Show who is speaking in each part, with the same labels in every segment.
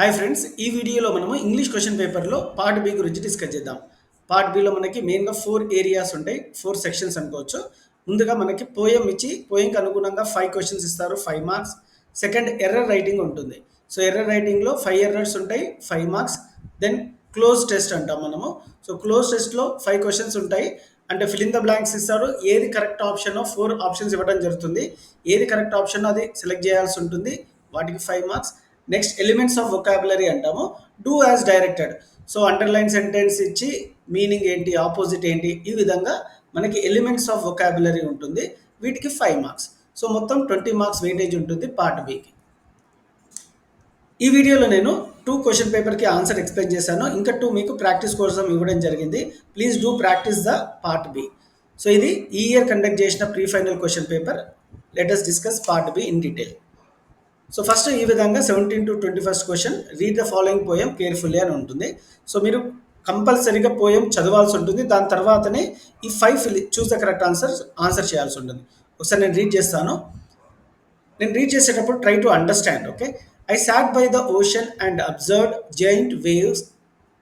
Speaker 1: Hi friends, ఈ వీడియోలో మనము ఇంగ్లీష్ క్వశ్చన్ పేపర్లో పార్ట్ బి గురించి డిస్కస్ చేద్దాం. పార్ట్ బిలో మనకి మెయిన్గా 4 ఏరియాస్ ఉంటాయి, 4 సెక్షన్స్ అనుకోవచ్చు. ముందుగా మనకి పోయం ఇచ్చి పోయంకి అనుగుణంగా 5 క్వశ్చన్స్ ఇస్తారు, 5 మార్క్స్. సెకండ్ ఎర్రర్ రైటింగ్ ఉంటుంది. సో ఎర్రర్ రైటింగ్లో 5 ఎర్రర్స్ ఉంటాయి, 5 మార్క్స్. దెన్ క్లోజ్ టెస్ట్ అంటాం మనము. సో క్లోజ్ టెస్ట్లో 5 క్వశ్చన్స్ ఉంటాయి. అంటే ఫిల్ ఇన్ ద బ్లాంక్స్ ఇస్తారు. ఏది కరెక్ట్ ఆప్షనో 4 ఆప్షన్స్ ఇవ్వడం జరుగుతుంది. ఏది కరెక్ట్ ఆప్షన్ అది సెలెక్ట్ చేయాల్సి ఉంటుంది. వాటికి 5 marks. Next elements of vocabulary అంటాము. Do as directed. So underline sentence ఇచ్చి మీనింగ్ ఏంటి, ఆపోజిట్ ఏంటి, ఈ విధంగా మనకి ఎలిమెంట్స్ ఆఫ్ వొకాబులరీ ఉంటుంది. వీటికి 5 మార్క్స్. సో మొత్తం 20 మార్క్స్ వెయిటేజ్ ఉంటుంది పార్ట్ బికి. ఈ వీడియోలో నేను 2 క్వశ్చన్ పేపర్కి ఆన్సర్ ఎక్స్ప్లెయిన్ చేశాను. ఇంకా 2 మీకు ప్రాక్టీస్ కోసం ఇవ్వడం జరిగింది. Please do practice the part B. So ఇది ఈ ఇయర్ కండక్ట్ చేసిన pre final question paper. Let us discuss part B in detail. So first ఈ విధంగా 17 to 21st question, read the following poem carefully అని ఉంటుంది. సో మీరు కంపల్సరీగా poem చదవాల్సి ఉంటుంది. దాని తర్వాతనే ఈ 5 చూస్ ద కరెక్ట్ ఆన్సర్ చేయాల్సి ఉంటుంది. ఒకసారి నేను రీడ్ చేస్తాను. నేను రీడ్ చేసేటప్పుడు try to understand. Okay. I sat by the ocean and observed giant waves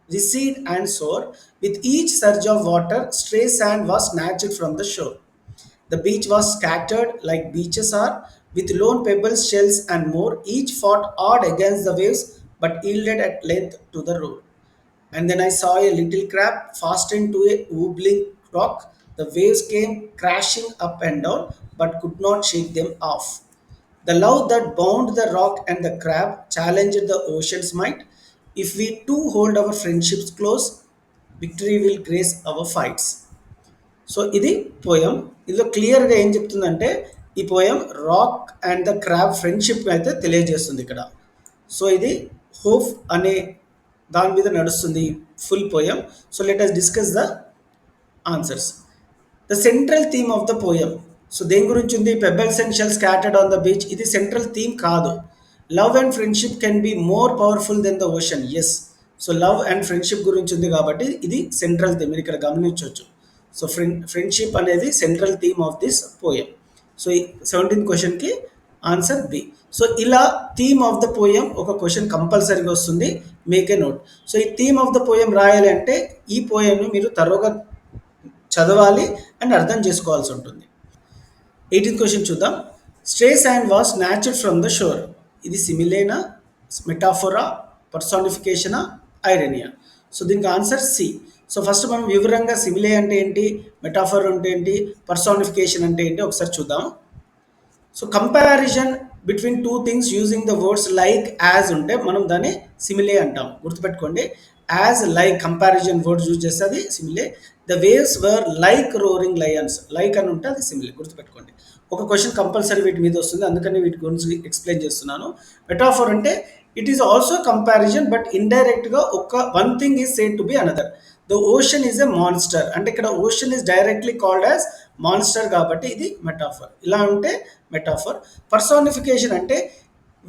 Speaker 1: recede and soar. With each surge of water, stray sand was snatched from the shore. The beach was scattered like beaches are, with lone pebbles, shells, and more. Each fought hard against the waves, but yielded at length to the roar. And then I saw a little crab fastened to a wobbling rock. The waves came crashing up and down, but could not shake them off. The love that bound the rock and the crab challenged the ocean's might. If we too hold our friendships close, victory will grace our fights. So ఇది poem. ఇందులో క్లియర్గా ఏం చెప్తుందంటే ఈ poem rock and the crab friendship అయితే తెలియజేస్తుంది ఇక్కడ. So ఇది హోప్ అనే దాని మీద నడుస్తుంది full poem. So let us discuss the answers. The central theme of the poem. So దేని గురించి ఉంది? Pebbles and shell scattered on the beach. ఇది సెంట్రల్ థీమ్ కాదు. Love and friendship can be more powerful than the ocean. Yes. So love and friendship గురించి ఉంది కాబట్టి ఇది central theme, మీరు ఇక్కడ గమనించవచ్చు. సో ఫ్రెండ్షిప్ అనేది central theme of this poem. So ఈ 17th క్వశ్చన్కి ఆన్సర్ బి. సో ఇలా థీమ్ ఆఫ్ ద పోయం ఒక క్వశ్చన్ కంపల్సరీగా వస్తుంది, మేక్ ఏ నోట్. సో ఈ థీమ్ ఆఫ్ ద పోయం రాయాలి అంటే ఈ పోయంను మీరు తరోగా చదవాలి అండ్ అర్థం చేసుకోవాల్సి ఉంటుంది. 18th క్వశ్చన్ చూద్దాం. Stray sand was snatched from the shore. ఇది సిమిలేనా, మెటాఫోరా, పర్సానిఫికేషనా, ఐరనియా? సో దీనికి ఆన్సర్ సి. సో ఫస్ట్ మనం వివరంగా సిమిలే అంటే ఏంటి, మెటాఫర్ అంటే ఏంటి, పర్సానిఫికేషన్ అంటే ఏంటి ఒకసారి చూద్దాం. So comparison between two things using the words like, as ఉంటే మనం దాన్ని సిమిలే అంటాం. గుర్తుపెట్టుకోండి, as, like, comparison words use చేస్తే అది simile. The waves were like roaring lions. Like అని ఉంటే అది సిమిలే. గుర్తుపెట్టుకోండి. ఒక క్వశ్చన్ కంపల్సరీ వీటి మీద వస్తుంది, అందుకని వీటి గురించి ఎక్స్ప్లెయిన్ చేస్తున్నాను. మెటాఫర్ అంటే it is also comparison, but ఇండైరెక్ట్గా one thing is said to be another. The ocean is a monster అంటే ఇక్కడ ocean is directly called as monster కాబట్టి ఇది మెటాఫర్. ఇలా ఉంటే మెటాఫర్. పర్సానిఫికేషన్ అంటే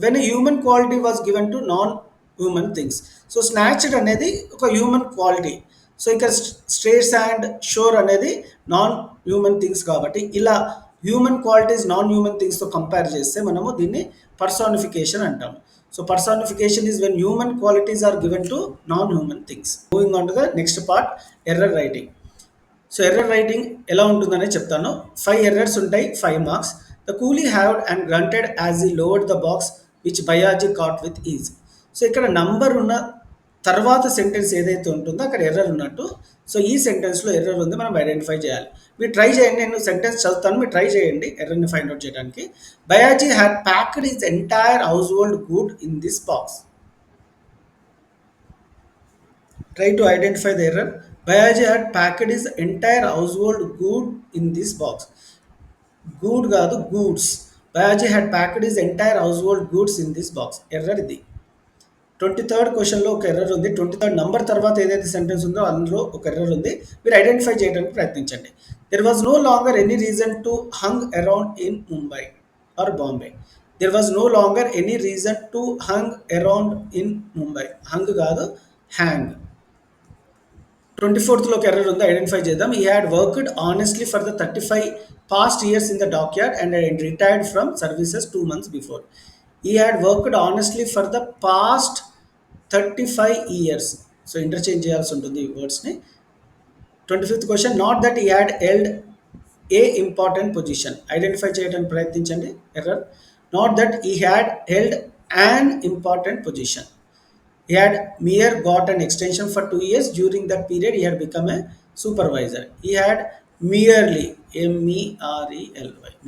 Speaker 1: when human quality was given to non human things. So snatched అనేది ఒక human quality. So ఇక్కడ స్ట్రేట్స్ అండ్ షోర్ అనేది నాన్ హ్యూమన్ థింగ్స్ కాబట్టి ఇలా హ్యూమన్ క్వాలిటీస్ నాన్ హ్యూమన్ థింగ్స్తో కంపేర్ చేస్తే మనము దీన్ని పర్సానిఫికేషన్ అంటాము. So personification is when human qualities are given to non-human things. Moving on to the next part, error writing. So error writing ఎలా ఉంటుందనే చెప్తాను. 5 errors ఉంటాయి, 5 marks. The coolie howled and grunted as he lowered the box which Bayaji caught with ease. So ఇక్కడ number ఉన్న తర్వాత sentence ఏదైతే ఉంటుందో అక్కడ ఎర్రర్ ఉన్నట్టు. సో ఈ సెంటెన్స్లో ఎర్రర్ ఉంది, మనం ఐడెంటిఫై చేయాలి. మీరు ట్రై చేయండి, నేను సెంటెన్స్ చదువుతాను, మీరు ట్రై చేయండి ఎర్రర్ని ఫైండ్ అవుట్ చేయడానికి. Bayaji had packed his entire household good in this box. Try to identify the error. Bayaji had packed his entire household good in this box. Good కాదు, goods. Bayaji had packed his entire household goods in this box. Error ఇది. 23rd క్వశ్చన్లో ఒక error ఉంది. 23rd number తర్వాత ఏదైతే sentence ఉందో అందులో ఒక ఎర్రర్ ఉంది, మీరు ఐడెంటిఫై చేయడానికి ప్రయత్నించండి. There was no longer any reason to hung around in Mumbai or Bombay. There was no longer any reason to hung around in Mumbai. Hung కాదు, హ్యాంగ్. 24th ఒక ఎర్రర్ ఉంది, ఐడెంటిఫై చేద్దాం. He had worked honestly for the 35 past years in the dockyard and retired from services 2 months before. He had worked honestly for the past 35 years. So interchange చేయాల్సి ఉంటుంది ఈ వర్డ్స్ని. 25th question, not that ఈ had held a important position. Identify చేయడానికి ప్రయత్నించండి error. Not that ఈ had held an important position. He had mere got an extension for 2 years. During that period, he had become a supervisor. He had merely, merely,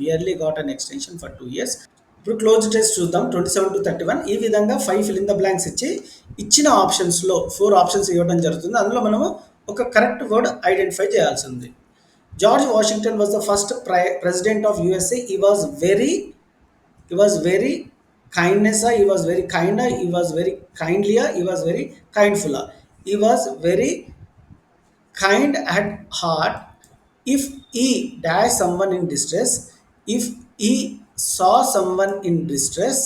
Speaker 1: merely got an extension for 2 years. ఇప్పుడు cloze test చూద్దాం. 27 to 31 ఈ విధంగా 5 fill in the blanks ఇచ్చి ఇచ్చిన ఆప్షన్స్లో 4 options ఇవ్వడం జరుగుతుంది. అందులో మనము ఒక కరెక్ట్ వర్డ్ ఐడెంటిఫై చేయాల్సి ఉంది. George Washington was the first president of USA. he was very kindness, he was very kinder, he was very kindlier, he was very kindfuller, he was very kind at heart. If he dash someone in distress, if he saw someone in distress,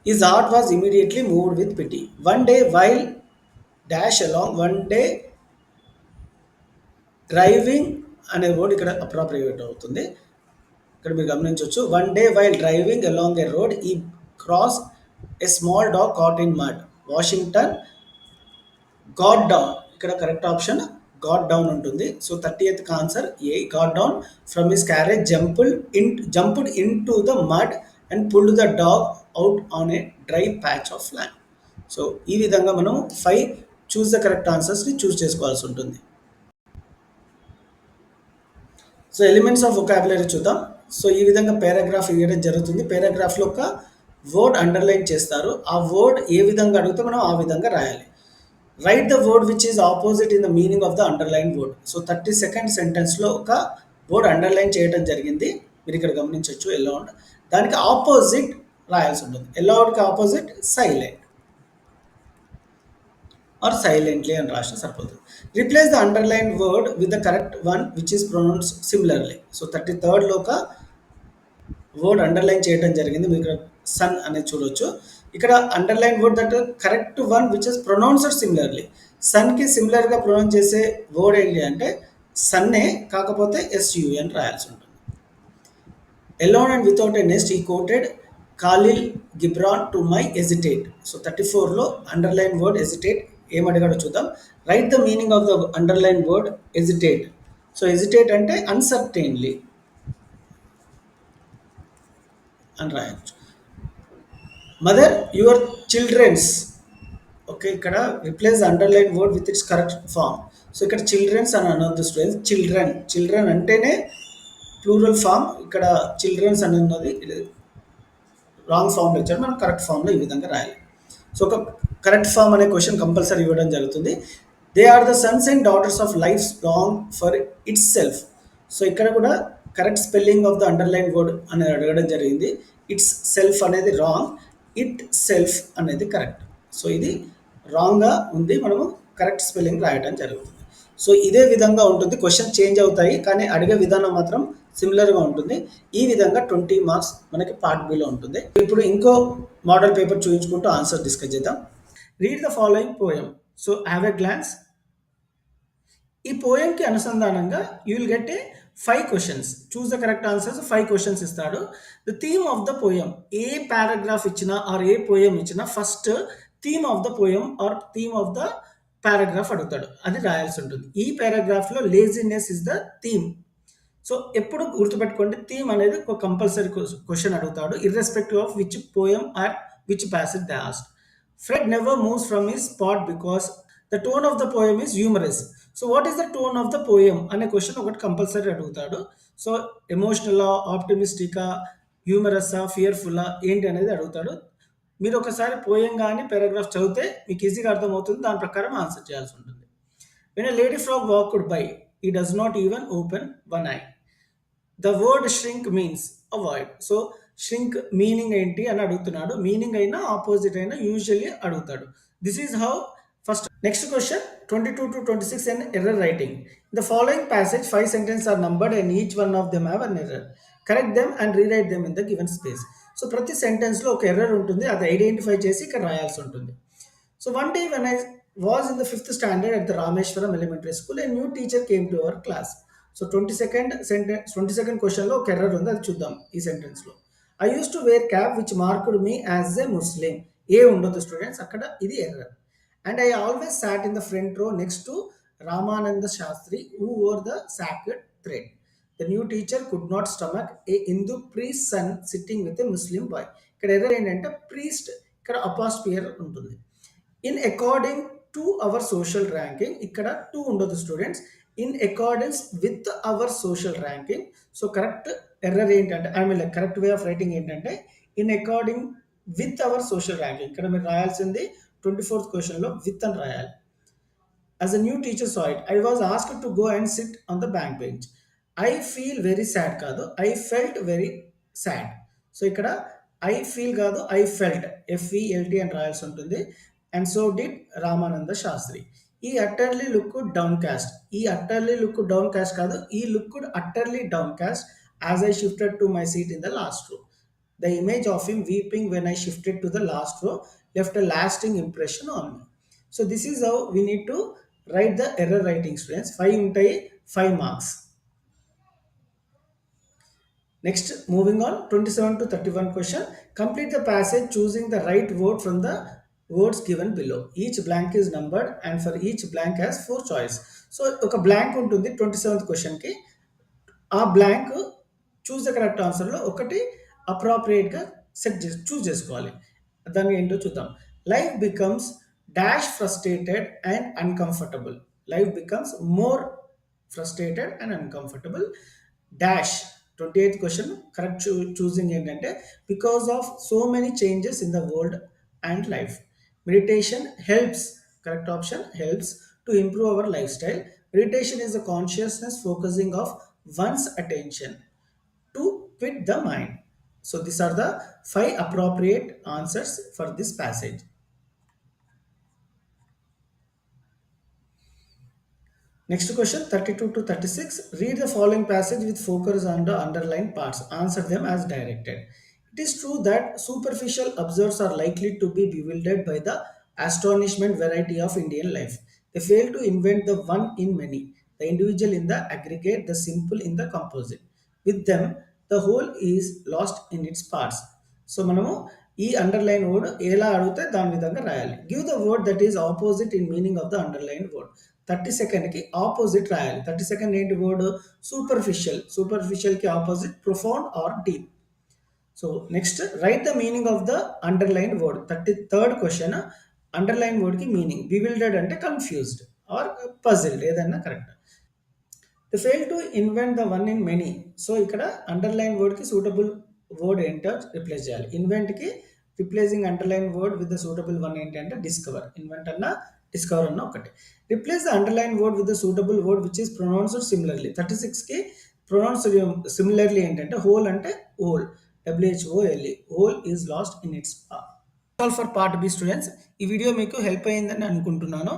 Speaker 1: his heart was immediately moved with pity. One day while dash along, one day driving అనే word ఇక్కడ appropriate అవుతుంది. ఇక్కడ మీరు గమనించవచ్చు. One day while driving along a road he cross a small dog caught in mud. Washington got down. ఇక్కడ correct option got down ఉంటుంది. So 30th answer A, got down from his carriage, jumped into the mud and pulled the dog out on a dry patch of land. So ఈ విధంగా మనం 5 చూస్ the correct ఆన్సర్స్ని చూస్ చేసుకోవాల్సి ఉంటుంది. So elements of vocabulary చూద్దాం. So ఈ విధంగా paragraph ఇవ్వడం జరుగుతుంది. పారాగ్రాఫ్లో ఒక వర్డ్ అండర్లైన్ చేస్తారు. ఆ వర్డ్ ఏ విధంగా అడిగితే మనం ఆ విధంగా రాయాలి. Right the word which is opposite in the meaning of the underline word. So 32nd సెంటెన్స్లో ఒక వర్డ్ అండర్లైన్ చేయడం జరిగింది. మీరు ఇక్కడ గమనించవచ్చు అలౌడ్. దానికి ఆపోజిట్ రాయాల్సి ఉంటుంది. అలౌడ్కి ఆపోజిట్ సైలెంట్ ఆర్ సైలెంట్లీ అని రాసిన సరిపోతుంది. Replace the underline word with the correct one which is pronounce similarly. So 33rd ఒక వర్డ్ అండర్లైన్ చేయడం జరిగింది. మీరు ఇక్కడ సన్ అనేది చూడవచ్చు. ఇక్కడ underline word that correct one which is pronounced similarly. సన్కి సిమిలర్గా ప్రొనౌన్స్ చేసే వర్డ్ ఏంటి అంటే సన్నే, కాకపోతే SU అని రాయాల్సి ఉంటుంది. Alone and without a nest, he quoted Khalil Gibran to my hesitate. So 34లో అండర్లైన్ వర్డ్ hesitate ఏమడిగాడో చూద్దాం. Write the meaning of the underline word hesitate. So hesitate అంటే అన్సర్టైన్లీ అని రాయొచ్చు. Mother your childrens. ఓకే, ఇక్కడ replace underline word with its correct form. So ఇక్కడ childrens అని అనొద్దు స్టూడెంట్స్. చిల్డ్రన్ అంటేనే ప్లూరల్ ఫామ్. ఇక్కడ చిల్డ్రన్స్ అని ఉన్నది రాంగ్ ఫామ్లో ఇచ్చారు. మనం కరెక్ట్ ఫామ్లో ఈ విధంగా రాయాలి. సో ఒక కరెక్ట్ ఫామ్ అనే క్వశ్చన్ కంపల్సరీ ఇవ్వడం జరుగుతుంది. They are the sons and daughters of life long for its self. So ఇక్కడ కూడా correct spelling of the underline word అనేది అడగడం జరిగింది. ఇట్స్ సెల్ఫ్ అనేది రాంగ్, ఇట్ సెల్ఫ్ అనేది కరెక్ట్. సో ఇది రాంగ్గా ఉంది, మనము కరెక్ట్ స్పెల్లింగ్ రాయడం జరుగుతుంది. సో ఇదే విధంగా ఉంటుంది. క్వశ్చన్ చేంజ్ అవుతాయి కానీ అడిగే విధానం మాత్రం సిమిలర్గా ఉంటుంది. ఈ విధంగా 20 మార్క్స్ మనకి పార్ట్ బిలో ఉంటుంది. ఇప్పుడు ఇంకో మోడల్ పేపర్ చూపించుకుంటూ ఆన్సర్ డిస్కస్ చేద్దాం. Read the following poem. So have a glance. ఈ పోయంకి అనుసంధానంగా you will get a 5 questions. Choose the correct answers. 5 questions ఇస్తాడు. The theme of the poem. A paragraph ఇచ్చినా ఆర్ ఏ పోయం ఇచ్చినా first theme of the poem or theme of the paragraph అడుగుతాడు, అది రాయాల్సి ఉంటుంది. ఈ పారాగ్రాఫ్లో laziness is the theme. So ఎప్పుడు గుర్తుపెట్టుకోండి, థీమ్ అనేది ఒక కంపల్సరీ క్వశ్చన్ అడుగుతాడు irrespective of which poem or which passage they asked. Fred never moves from his spot because the tone of the poem is humorous. So what is the tone of the poem అనే question ఒకటి compulsory అడుగుతాడు. So ఎమోషనలా, ఆప్టిమిస్టికా, హ్యూమరస్సా, ఫియర్ఫుల్లా ఏంటి అనేది అడుగుతాడు. మీరు ఒకసారి పోయం కానీ పారాగ్రాఫ్ చదివితే మీకు ఈజీగా అర్థమవుతుంది. దాని ప్రకారం ఆన్సర్ చేయాల్సి ఉంటుంది. When a lady frog walked by he does not even open one eye. The word shrink means avoid. So shrink meaning ఏంటి అని అడుగుతున్నాడు. మీనింగ్ అయినా ఆపోజిట్ అయినా యూజువల్లీ అడుగుతాడు. This is how first. Next question 22 to 26 and error writing. In the following passage 5 sentences are numbered and each one of them have an error. Correct them and rewrite them in the given space. So ప్రతి సెంటెన్స్లో ఒక error ఉంటుంది, అది identify చేసి ఇక్కడ రాయాల్సి ఉంటుంది. So one day when I was in the 5th standard at the Rameshwaram Elementary School, a new teacher came to our class. So 22nd question లో ఒక ఎర్రర్ ఉంది, అది చూద్దాం ఈ సెంటెన్స్ లో. I used to wear cap which marked me as a Muslim. ఏ ఉండదు students, అక్కడ ఇది error. And I always sat in the front row next to Ramananda Shastri who wore the sacred thread. The new teacher could not stomach a Hindu priest son sitting with a Muslim boy. ఇక్కడ error ఏంటంటే priest ఇక్కడ apostrophe ఉంటుంది. In according to our social ranking, ఇక్కడ to ఉండదు students, in accordance with our social ranking. So correct error ఏంటంటే I mean correct way of writing ఏంటంటే in according with our social ranking. ఇక్కడ మీరు రాయాల్సింది 24th క్వశ్చన్లో with అని రాయాలి. As a new teacher saw it, I was asked to go and sit on the back bench. I feel very sad కాదు, I felt very sad. So ఇక్కడ I feel కాదు, I felt, F E L T అని రాయాల్సి ఉంటుంది. And so did Ramananda Shastri. He utterly look down cast, he utterly look down cast కాదు, he look utterly down cast as I shifted to my seat in the last row. The image of him weeping when I shifted to the last row left a lasting impression on me. So this is how we need to write the error writing students. 5 ఉంటాయి, 5 marks. Next, moving on, 27 to 31 question. Complete the passage choosing the right word from the words given below. Each blank is numbered and for each blank has 4 choice. So ఒక blank ఉంటుంది 27th question కి. ఆ blank choose the correct ఆన్సర్లో ఒకటి అప్రాప్రియేట్గా choose చేసుకోవాలి. దాన్ని ఏంటో చూద్దాం. Life becomes dash frustrated and uncomfortable. Life becomes more frustrated and uncomfortable dash. 28th question correct choosing ఏంటంటే because of so many changes in the world and life. Meditation helps, correct option helps to improve our life style. Meditation is the consciousness focusing of one's attention to quit the mind. So these are the 5 appropriate answers for this passage. Next question 32 to 36. Read the following passage with focus on the underlined parts. Answer them as directed. It is true that superficial observers are likely to be bewildered by the astonishment variety of Indian life. They fail to invent the one in many, the individual in the aggregate, the simple in the composite. With them, the whole is lost in its parts. So మనము ఈ underline word ఎలా అడిగితే దాని విధంగా రాయాలి. Give the word that is opposite in meaning of the underline word. 32nd opposite రాయాలి. 32nd ఏంటి word? Superficial. సూపర్ఫిషియల్కి opposite profound or deep. So next write the meaning of the underline word. 33rd question underline వర్డ్కి meaning. Bewildered అంటే confused or puzzled, ఏదైనా correct. The fail to invent the one in many. So ఇక్కడ underline వర్డ్కి suitable word ఏంటో replace చేయాలి. ఇన్వెంట్కి replacing underline word with the suitable one ఏంటి అంటే discover. Invent అన్న డిస్కవర్ అన్న ఒకటి. Replace the underline word with the suitable word which is pronounced similarly. 36కి ప్రొనౌన్స్ సిమిలర్లీ ఏంటంటే హోల్ అంటే whole, WHOLE. Whole is lost in its part. All for part B students. ఈ video మీకు help అయ్యిందని అనుకుంటున్నాను.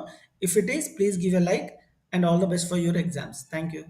Speaker 1: If it is please give a like and all the best for your exams. Thank you.